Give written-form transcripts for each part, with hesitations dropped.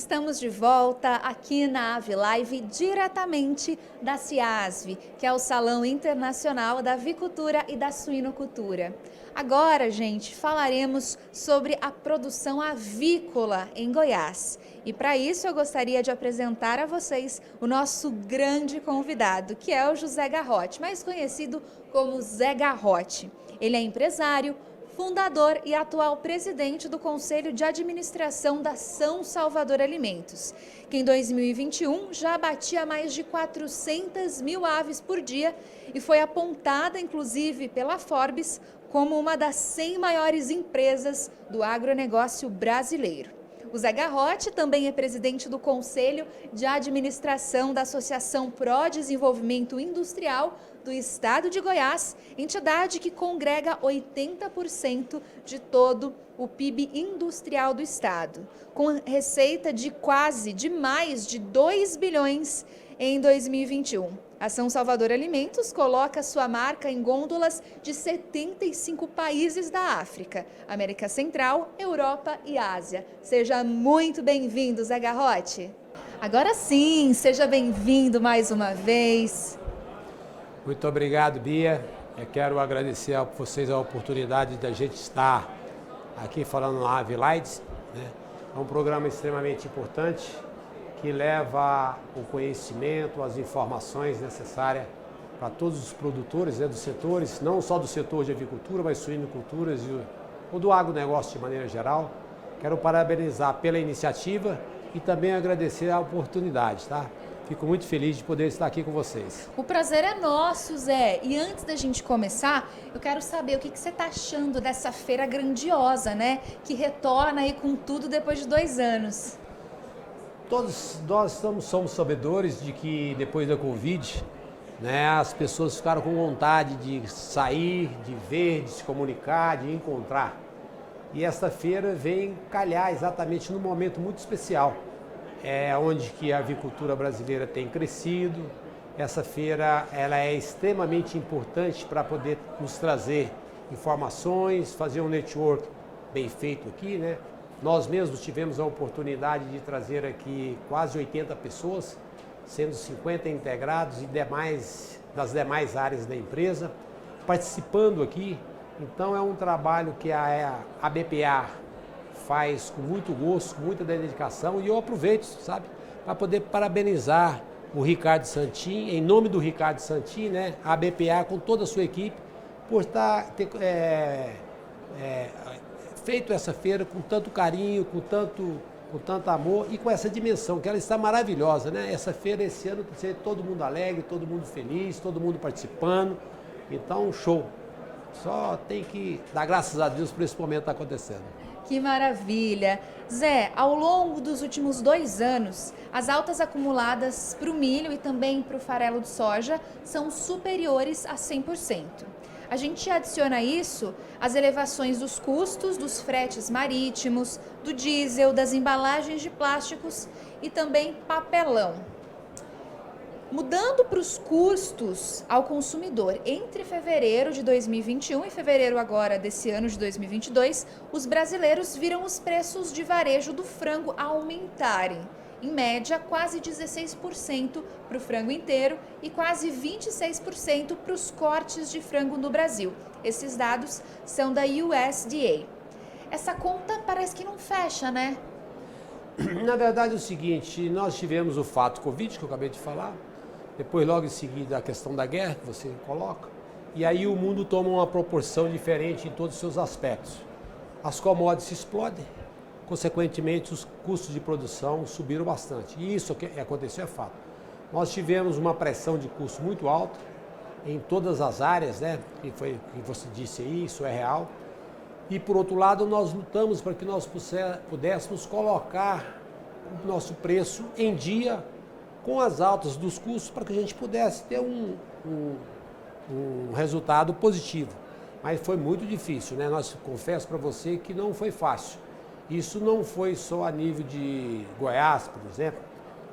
Estamos de volta aqui na Ave Live, diretamente da CIASV, que é o Salão Internacional da Avicultura e da Suinocultura. Agora, gente, falaremos sobre a produção avícola em Goiás. E para isso eu gostaria de apresentar a vocês o nosso grande convidado, que é o José Garrote, mais conhecido como Zé Garrote. Ele é empresário, fundador e atual presidente do Conselho de Administração da São Salvador Alimentos, que em 2021 já batia mais de 400 mil aves por dia e foi apontada, inclusive, pela Forbes como uma das 100 maiores empresas do agronegócio brasileiro. O Zé Garrote também é presidente do Conselho de Administração da Associação Pro Desenvolvimento Industrial do Estado de Goiás, entidade que congrega 80% de todo o PIB industrial do Estado, com receita de mais de 2 bilhões em 2021. A São Salvador Alimentos coloca sua marca em gôndolas de 75 países da África, América Central, Europa e Ásia. Seja muito bem-vindo, Zé Garrote. Agora sim, seja bem-vindo mais uma vez. Muito obrigado, Bia. Eu quero agradecer a vocês a oportunidade da gente estar aqui falando na Ave Live, né? É um programa extremamente importante que leva o conhecimento, as informações necessárias para todos os produtores, né, dos setores, não só do setor de avicultura, mas suinoculturas ou do agronegócio de maneira geral. Quero parabenizar pela iniciativa e também agradecer a oportunidade, tá? Fico muito feliz de poder estar aqui com vocês. O prazer é nosso, Zé. E antes da gente começar, eu quero saber o que você está achando dessa feira grandiosa, né? Que retorna aí com tudo depois de 2 anos. Todos nós somos sabedores de que depois da Covid, né, as pessoas ficaram com vontade de sair, de ver, de se comunicar, de encontrar. E esta feira vem calhar exatamente num momento muito especial. É onde que a avicultura brasileira tem crescido. Essa feira ela é extremamente importante para poder nos trazer informações, fazer um network bem feito aqui, né? Nós mesmos tivemos a oportunidade de trazer aqui quase 80 pessoas, sendo 50 integrados e das demais áreas da empresa, participando aqui. Então é um trabalho que a BPA faz com muito gosto, com muita dedicação, e eu aproveito, sabe, para poder parabenizar o Ricardo Santin, em nome do Ricardo Santin, né, a BPA com toda a sua equipe, por ter feito essa feira com tanto carinho, com tanto amor e com essa dimensão, que ela está maravilhosa, né? Essa feira esse ano tem que ser todo mundo alegre, todo mundo feliz, todo mundo participando, então show. Só tem que dar graças a Deus por esse momento que está acontecendo. Que maravilha! Zé, ao longo dos últimos 2 anos, as altas acumuladas para o milho e também para o farelo de soja são superiores a 100%. A gente adiciona a isso as elevações dos custos dos fretes marítimos, do diesel, das embalagens de plásticos e também papelão. Mudando para os custos ao consumidor, entre fevereiro de 2021 e fevereiro agora desse ano de 2022, os brasileiros viram os preços de varejo do frango aumentarem. Em média, quase 16% para o frango inteiro e quase 26% para os cortes de frango no Brasil. Esses dados são da USDA. Essa conta parece que não fecha, né? Na verdade é o seguinte, nós tivemos o fato Covid, que eu acabei de falar, depois logo em seguida a questão da guerra, que você coloca, e aí o mundo toma uma proporção diferente em todos os seus aspectos. As commodities explodem, consequentemente os custos de produção subiram bastante, e isso que aconteceu é fato. Nós tivemos uma pressão de custo muito alta em todas as áreas, né, que você disse aí, isso é real, e por outro lado nós lutamos para que nós pudéssemos colocar o nosso preço em dia com as altas dos custos para que a gente pudesse ter um resultado positivo. Mas foi muito difícil, né? Confesso para você que não foi fácil. Isso não foi só a nível de Goiás, por exemplo,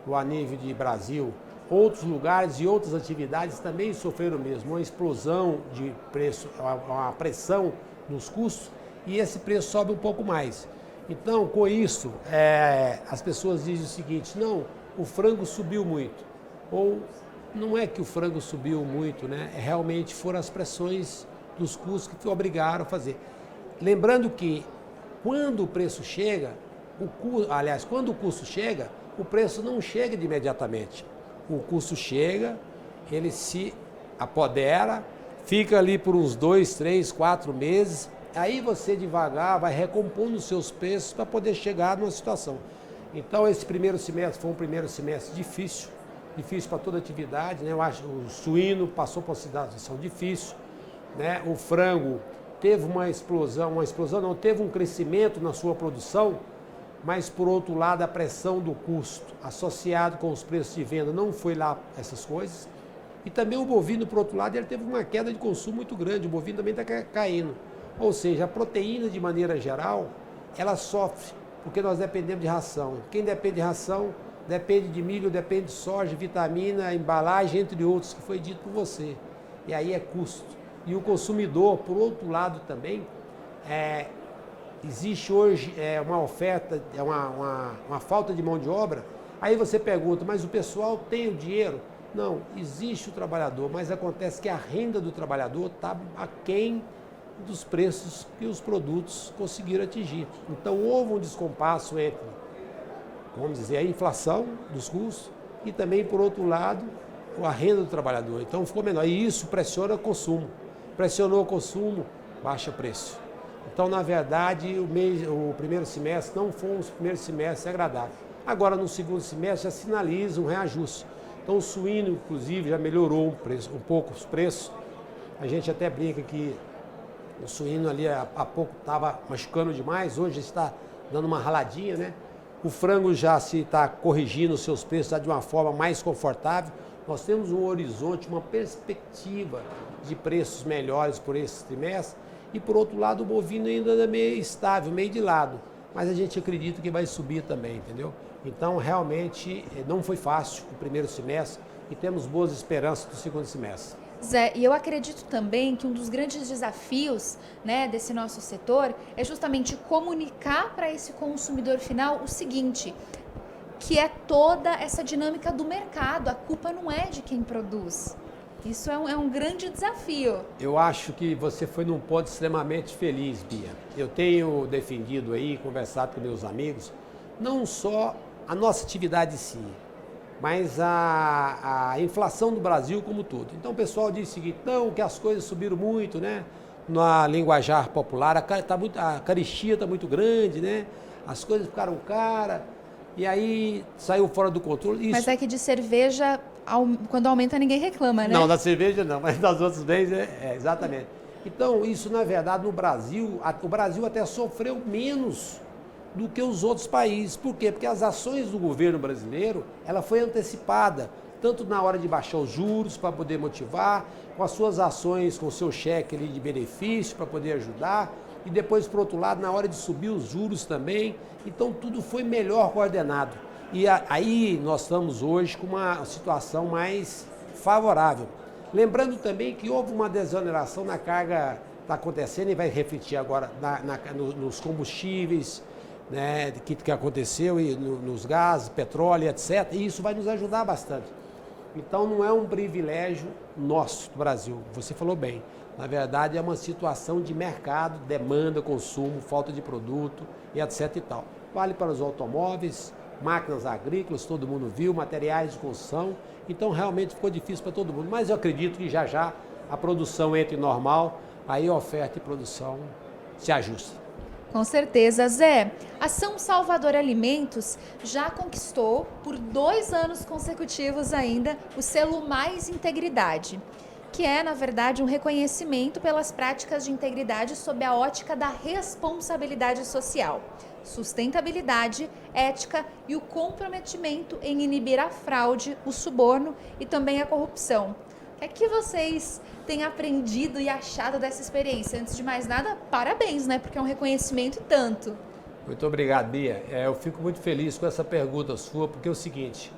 ou a nível de Brasil. Outros lugares e outras atividades também sofreram mesmo uma explosão de preço, uma pressão nos custos, e esse preço sobe um pouco mais. Então, com isso, as pessoas dizem o seguinte, não, o frango subiu muito. Ou não é que o frango subiu muito, né? Realmente foram as pressões dos custos que obrigaram a fazer. Lembrando que quando o preço chega, quando o custo chega, o preço não chega de imediatamente. O custo chega, ele se apodera, fica ali por uns 2, 3, 4 meses, aí você devagar vai recompondo os seus preços para poder chegar numa situação. Então esse primeiro semestre foi um primeiro semestre difícil para toda atividade, né? Eu acho que o suíno passou por uma situação difícil, né? O frango teve uma explosão não, teve um crescimento na sua produção, mas por outro lado a pressão do custo associado com os preços de venda não foi lá essas coisas. E também o bovino, por outro lado, ele teve uma queda de consumo muito grande, o bovino também está caindo. Ou seja, a proteína de maneira geral, ela sofre, porque nós dependemos de ração. Quem depende de ração, depende de milho, depende de soja, vitamina, embalagem, entre outros, que foi dito por você. E aí é custo. E o consumidor, por outro lado também, existe hoje uma oferta, uma falta de mão de obra. Aí você pergunta, mas o pessoal tem o dinheiro? Não, existe o trabalhador, mas acontece que a renda do trabalhador está aquém dos preços que os produtos conseguiram atingir. Então houve um descompasso entre, vamos dizer, a inflação dos custos e também, por outro lado, a renda do trabalhador. Então ficou menor. E isso pressiona o consumo. Pressionou o consumo, baixa preço. Então, na verdade, o primeiro semestre não foi um primeiro semestre agradável. Agora, no segundo semestre, já sinaliza um reajuste. Então, o suíno, inclusive, já melhorou um pouco os preços. A gente até brinca que o suíno ali há pouco estava machucando demais, hoje está dando uma raladinha, né? O frango já se está corrigindo os seus preços, está de uma forma mais confortável. Nós temos um horizonte, uma perspectiva de preços melhores por esse trimestre. E, por outro lado, o bovino ainda é meio estável, meio de lado. Mas a gente acredita que vai subir também, entendeu? Então, realmente, não foi fácil o primeiro semestre e temos boas esperanças do segundo semestre. Zé, e eu acredito também que um dos grandes desafios, né, desse nosso setor é justamente comunicar para esse consumidor final o seguinte, que é toda essa dinâmica do mercado, a culpa não é de quem produz. Isso é um grande desafio. Eu acho que você foi num ponto extremamente feliz, Bia. Eu tenho defendido aí, conversado com meus amigos, não só a nossa atividade em si, mas a inflação do Brasil como tudo. Então o pessoal diz o seguinte, não, que as coisas subiram muito, né? Na linguajar popular, a carestia está muito grande, né? As coisas ficaram caras, e aí saiu fora do controle. Isso. Mas é que de cerveja, quando aumenta, ninguém reclama, né? Não, da cerveja não, mas das outras bens exatamente. Então, isso na verdade no Brasil, o Brasil até sofreu menos do que os outros países. Por quê? Porque as ações do governo brasileiro, ela foi antecipada, tanto na hora de baixar os juros para poder motivar, com as suas ações, com o seu cheque ali de benefício para poder ajudar, e depois, por outro lado, na hora de subir os juros também. Então, tudo foi melhor coordenado. E aí nós estamos hoje com uma situação mais favorável. Lembrando também que houve uma desoneração na carga, está acontecendo e vai refletir agora nos combustíveis, né, que aconteceu, e nos gases, petróleo, etc. E isso vai nos ajudar bastante. Então não é um privilégio nosso do Brasil, você falou bem. Na verdade é uma situação de mercado, demanda, consumo, falta de produto e etc. e tal. Vale para os automóveis, máquinas agrícolas, todo mundo viu, materiais de construção, então realmente ficou difícil para todo mundo, mas eu acredito que já já a produção entre normal, aí a oferta e produção se ajustam. Com certeza, Zé. A São Salvador Alimentos já conquistou por 2 anos consecutivos ainda o selo Mais Integridade, que é, na verdade, um reconhecimento pelas práticas de integridade sob a ótica da responsabilidade social, sustentabilidade, ética e o comprometimento em inibir a fraude, o suborno e também a corrupção. O que é que vocês têm aprendido e achado dessa experiência? Antes de mais nada, parabéns, né? Porque é um reconhecimento e tanto. Muito obrigado, Bia. Eu fico muito feliz com essa pergunta sua, porque é o seguinte,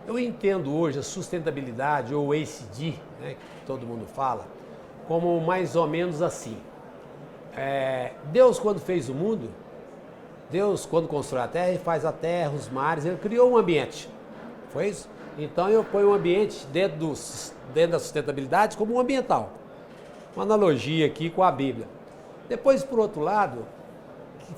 eu entendo hoje a sustentabilidade, ou ESG, né, que todo mundo fala, como mais ou menos assim. Deus, quando fez o mundo, Deus, quando constrói a terra, ele faz a terra, os mares, ele criou um ambiente. Foi isso? Então eu ponho um ambiente dentro da sustentabilidade como um ambiental. Uma analogia aqui com a Bíblia. Depois, por outro lado,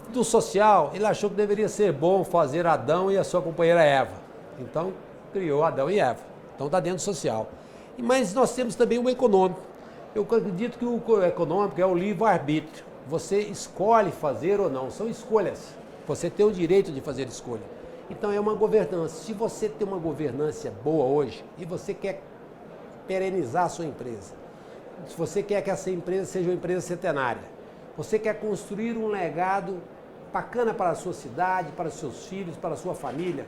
do social, ele achou que deveria ser bom fazer Adão e a sua companheira Eva. Então, criou Adão e Eva. Então está dentro do social. Mas nós temos também o econômico. Eu acredito que o econômico é o livre-arbítrio. Você escolhe fazer ou não, são escolhas. Você tem o direito de fazer escolha. Então é uma governança. Se você tem uma governança boa hoje e você quer perenizar a sua empresa, se você quer que essa empresa seja uma empresa centenária, você quer construir um legado bacana para a sua cidade, para os seus filhos, para a sua família,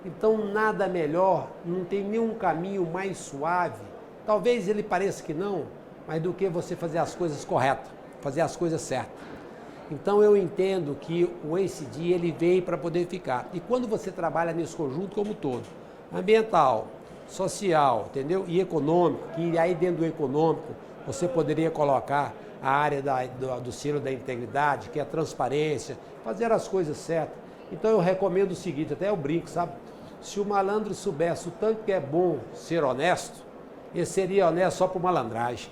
então nada melhor, não tem nenhum caminho mais suave, talvez ele pareça que não, mas do que você fazer as coisas corretas, fazer as coisas certas. Então eu entendo que o ACD ele veio para poder ficar. E quando você trabalha nesse conjunto como um todo, ambiental, social, entendeu? E econômico, que aí dentro do econômico você poderia colocar a área do selo da integridade, que é a transparência, fazer as coisas certas. Então eu recomendo o seguinte, até eu brinco, sabe? Se o malandro soubesse o tanto que é bom ser honesto, ele seria honesto só por malandragem.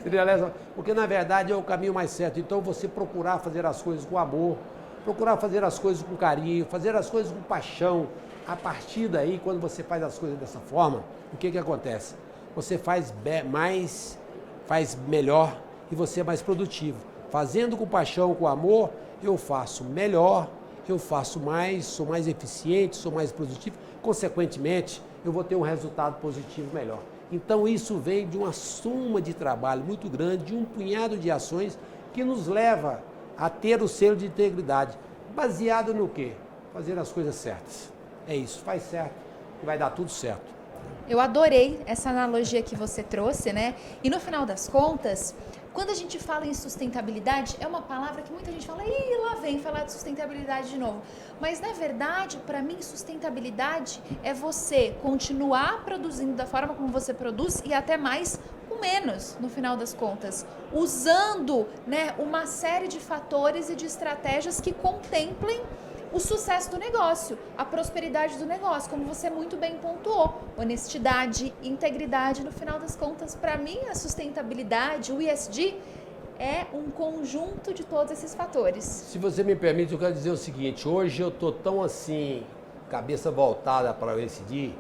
Seria honesto, porque na verdade é o caminho mais certo. Então você procurar fazer as coisas com amor, procurar fazer as coisas com carinho, fazer as coisas com paixão. A partir daí, quando você faz as coisas dessa forma, o que acontece? Você faz mais, faz melhor e você é mais produtivo. Fazendo com paixão, com amor, eu faço melhor, eu faço mais, sou mais eficiente, sou mais produtivo. Consequentemente, eu vou ter um resultado positivo melhor. Então isso vem de uma soma de trabalho muito grande, de um punhado de ações que nos leva a ter o selo de integridade. Baseado no quê? Fazer as coisas certas. É isso, faz certo e vai dar tudo certo. Eu adorei essa analogia que você trouxe, né? E no final das contas, quando a gente fala em sustentabilidade, é uma palavra que muita gente fala, ih, lá vem falar de sustentabilidade de novo. Mas, na verdade, para mim, sustentabilidade é você continuar produzindo da forma como você produz e até mais com menos, no final das contas. Usando, né, uma série de fatores e de estratégias que contemplem o sucesso do negócio, a prosperidade do negócio, como você muito bem pontuou. Honestidade, integridade, no final das contas, para mim, a sustentabilidade, o ESG, é um conjunto de todos esses fatores. Se você me permite, eu quero dizer o seguinte, hoje eu estou tão assim, cabeça voltada para o ESG,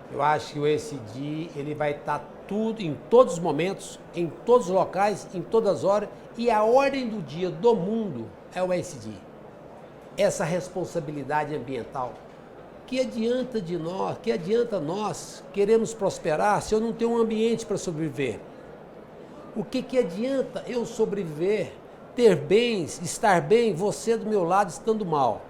eu acho que o ESG, ele vai estar tudo, em todos os momentos, em todos os locais, em todas as horas, e a ordem do dia do mundo é o ESG. Essa responsabilidade ambiental. Que adianta nós queremos prosperar se eu não tenho um ambiente para sobreviver? O que adianta eu sobreviver, ter bens, estar bem, você do meu lado estando mal,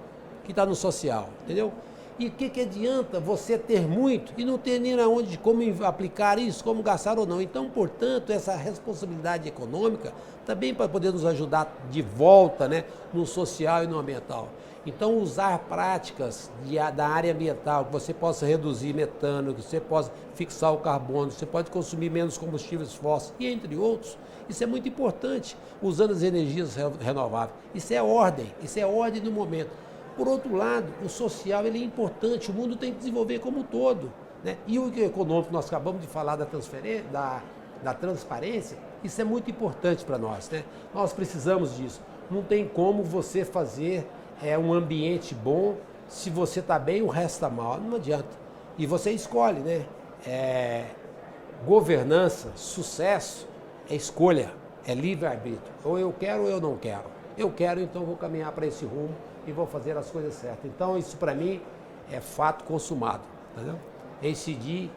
que está no social, entendeu? E o que adianta você ter muito e não ter nem aonde, como aplicar isso, como gastar ou não? Então, portanto, essa responsabilidade econômica também para poder nos ajudar de volta, né, no social e no ambiental. Então, usar práticas da área ambiental, que você possa reduzir metano, que você possa fixar o carbono, você pode consumir menos combustíveis fósseis, e entre outros, isso é muito importante, usando as energias renováveis. Isso é ordem no momento. Por outro lado, o social ele é importante, o mundo tem que desenvolver como um todo, né? E o econômico, nós acabamos de falar da transparência, isso é muito importante para nós, né? Nós precisamos disso. Não tem como você fazer um ambiente bom, se você está bem, o resto está mal, não adianta. E você escolhe, né? Governança, sucesso, é escolha, é livre-arbítrio. Ou eu quero ou eu não quero. Eu quero, então vou caminhar para esse rumo e vou fazer as coisas certas. Então isso para mim é fato consumado, entendeu? Esse dia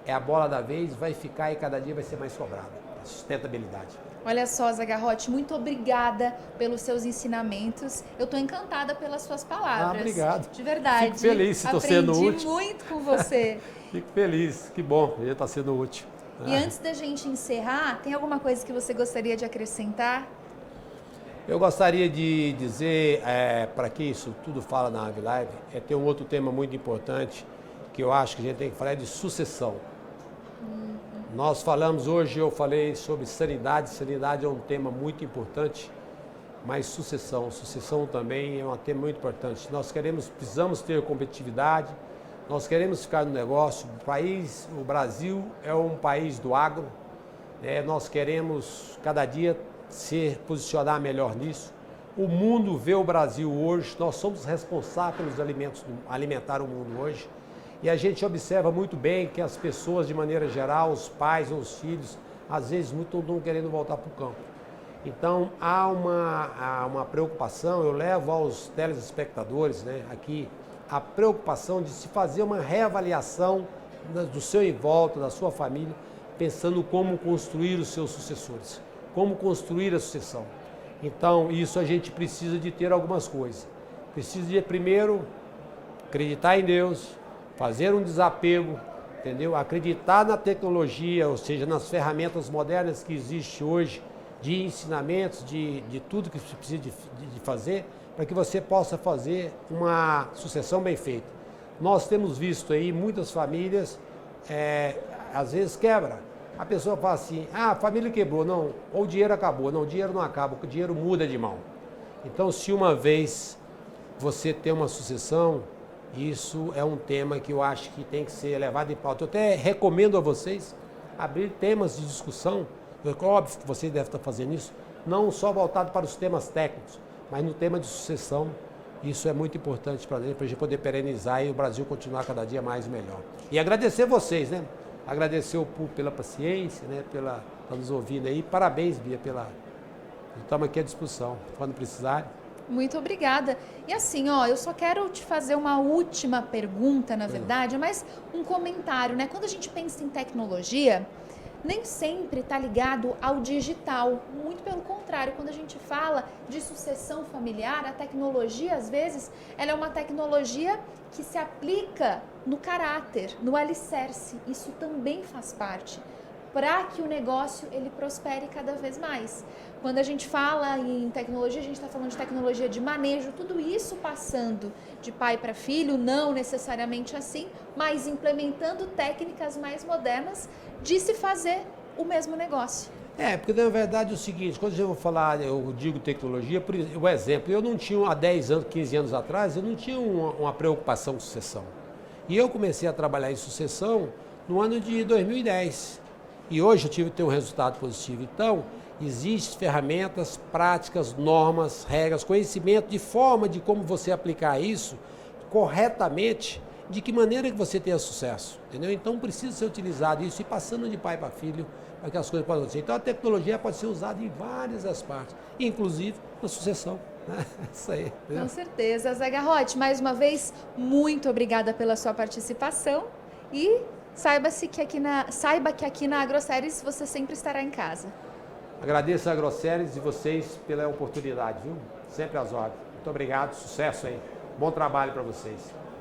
é a bola da vez, vai ficar e cada dia vai ser mais cobrado. Sustentabilidade. Olha só, Zé Garrote, muito obrigada pelos seus ensinamentos. Eu estou encantada pelas suas palavras. Obrigado. De verdade. Fico feliz se estou sendo útil. Aprendi muito com você. Fico feliz, que bom, ele está sendo útil. E antes da gente encerrar, tem alguma coisa que você gostaria de acrescentar? Eu gostaria de dizer, para que isso tudo fala na Ave Live, tem um outro tema muito importante, que eu acho que a gente tem que falar, de sucessão. Nós falamos hoje, eu falei sobre sanidade. Sanidade é um tema muito importante mas sucessão. Sucessão também é um tema muito importante. Precisamos ter competitividade, nós queremos ficar no negócio. O Brasil é um país do agro, né? Nós queremos cada dia posicionar melhor nisso. O mundo vê o Brasil hoje, nós somos responsáveis pelos alimentos, alimentar o mundo hoje. E a gente observa muito bem que as pessoas, de maneira geral, os pais ou os filhos, às vezes muito estão querendo voltar para o campo. Então há uma preocupação, eu levo aos telespectadores, né, aqui a preocupação de se fazer uma reavaliação do seu em volta, da sua família, pensando como construir os seus sucessores, como construir a sucessão. Então isso a gente precisa de ter algumas coisas. Precisa de primeiro acreditar em Deus, fazer um desapego, entendeu? Acreditar na tecnologia, ou seja, nas ferramentas modernas que existem hoje, de ensinamentos, de tudo que você precisa de fazer, para que você possa fazer uma sucessão bem feita. Nós temos visto aí muitas famílias, às vezes quebra. A pessoa fala assim, a família quebrou, não, ou o dinheiro acabou. Não, o dinheiro não acaba, o dinheiro muda de mão. Então, se uma vez você tem uma sucessão, isso é um tema que eu acho que tem que ser levado em pauta. Eu até recomendo a vocês abrir temas de discussão. Óbvio que vocês devem estar fazendo isso, não só voltado para os temas técnicos, mas no tema de sucessão. Isso é muito importante para a gente poder perenizar e o Brasil continuar cada dia mais e melhor. E agradecer vocês, né? Agradecer o público pela paciência, né? Pela nos ouvindo aí. Parabéns, Bia, estamos aqui à disposição, quando precisarem. Muito obrigada. E assim, eu só quero te fazer uma última pergunta, na verdade, mas um comentário, né? Quando a gente pensa em tecnologia, nem sempre está ligado ao digital. Muito pelo contrário, quando a gente fala de sucessão familiar, a tecnologia, às vezes, ela é uma tecnologia que se aplica no caráter, no alicerce. Isso também faz parte, para que o negócio ele prospere cada vez mais. Quando a gente fala em tecnologia, a gente está falando de tecnologia de manejo, tudo isso passando de pai para filho, não necessariamente assim, mas implementando técnicas mais modernas de se fazer o mesmo negócio. Porque na verdade é o seguinte, quando eu digo tecnologia, por exemplo, eu não tinha há 10 anos, 15 anos atrás, eu não tinha uma preocupação com sucessão. E eu comecei a trabalhar em sucessão no ano de 2010. E hoje eu tenho um resultado positivo. Então, existem ferramentas, práticas, normas, regras, conhecimento de forma de como você aplicar isso corretamente, de que maneira que você tenha sucesso, entendeu? Então, precisa ser utilizado isso e passando de pai para filho, para que as coisas possam acontecer. Então, a tecnologia pode ser usada em várias das partes, inclusive na sucessão. Isso aí. Entendeu? Com certeza. Zé Garrote, mais uma vez, muito obrigada pela sua participação e saiba que aqui na AgroSéries você sempre estará em casa. Agradeço a AgroSéries e vocês pela oportunidade, viu? Sempre às ordens. Muito obrigado, sucesso aí. Bom trabalho para vocês.